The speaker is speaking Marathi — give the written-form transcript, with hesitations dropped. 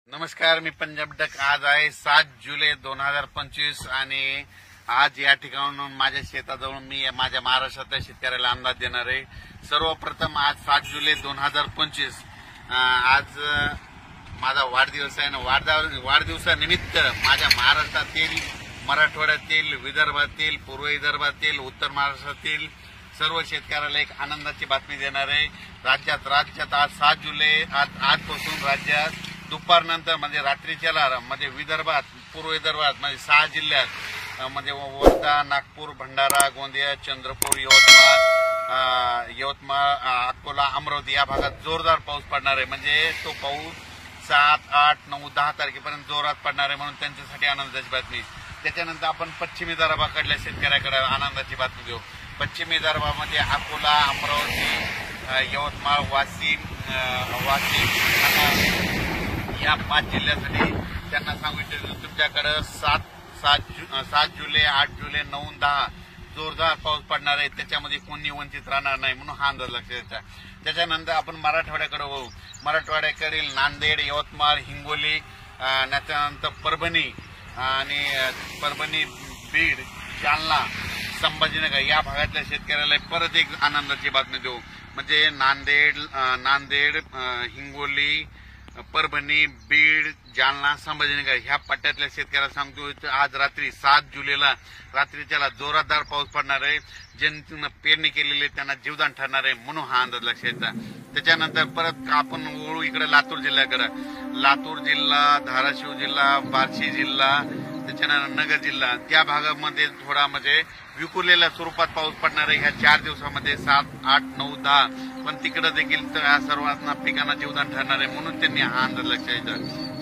नमस्कार, मी पंजाब डक। आज आहे 7 जुलै 2025 आणि आज या ठिकाणाहून माझ्या शेताजवळून मी माझ्या महाराष्ट्रातल्या शेतकऱ्याला अंदाज देणार आहे। सर्वप्रथम आज 7 जुलै 2025 आज माझा वाढदिवस आहे आणि वाढदिवसानिमित्त माझ्या महाराष्ट्रातील, मराठवाड्यातील, विदर्भातील, पूर्व विदर्भातील, उत्तर महाराष्ट्रातील सर्व शेतकऱ्याला एक आनंदाची बातमी देणार आहे। राज्यात आज 7 जुलै आजपासून राज्यात दुपारनंतर म्हणजे रात्रीच्या म्हणजे विदर्भात, पूर्व विदर्भात म्हणजे 6 जिल्ह्यात म्हणजे वर्धा, नागपूर, भंडारा, गोंदिया, चंद्रपूर, यवतमाळ, अकोला, अमरावती या भागात जोरदार पाऊस पडणार आहे। म्हणजे तो पाऊस 7, 8, 9, 10 तारखेपर्यंत जोरात पडणार आहे, म्हणून त्यांच्यासाठी आनंदाची बातमी। त्याच्यानंतर आपण पश्चिमी विदर्भाकडल्या शेतकऱ्याकडे आनंदाची बातमी देऊ। पश्चिमी विदर्भामध्ये अकोला, अमरावती, यवतमाळ, वाशिम या 5 जिल्ह्यासाठी त्यांना सांगितलं तुमच्याकडे 7 जुलै, 8 जुलै, 9, 10 जोरदार पाऊस पडणार आहे। त्याच्यामध्ये कोणी वंचित राहणार नाही, म्हणून हा अंदाज लक्षात घ्यायचा। त्याच्यानंतर आपण मराठवाड्याकडे होऊ। मराठवाड्याकडील नांदेड, यवतमाळ, हिंगोली, त्याच्यानंतर परभणी, बीड, जालना, संभाजीनगर या भागातल्या शेतकऱ्याला परत एक आनंदाची बातमी देऊ। म्हणजे नांदेड, हिंगोली, परभणी, बीड, जालना, संभाजीनगर ह्या पट्ट्यातल्या शेतकऱ्याला सांगतो आज रात्री 7 जुलैला रात्रीच्याला जोरदार पाऊस पडणार आहे। ज्यांनी पेरणी केलेली त्यांना जीवदान ठरणार आहे, म्हणून हा अंदाज लक्षात। त्याच्यानंतर परत आपण वळू इकडे लातूर जिल्ह्याकडे। लातूर जिल्हा, धाराशिव जिल्हा, बार्शी जिल्हा, त्याच्यानंतर नगर जिल्हा त्या भागामध्ये थोडा म्हणजे विखुरलेल्या स्वरूपात पाऊस पडणार आहे ह्या 4 दिवसामध्ये 7, 8, 9, 10 पण तिकडे देखील सर्वांना पिकांना जीवदान ठरणार आहे, म्हणून त्यांनी हा अंदाज लक्षात घ्यायचा।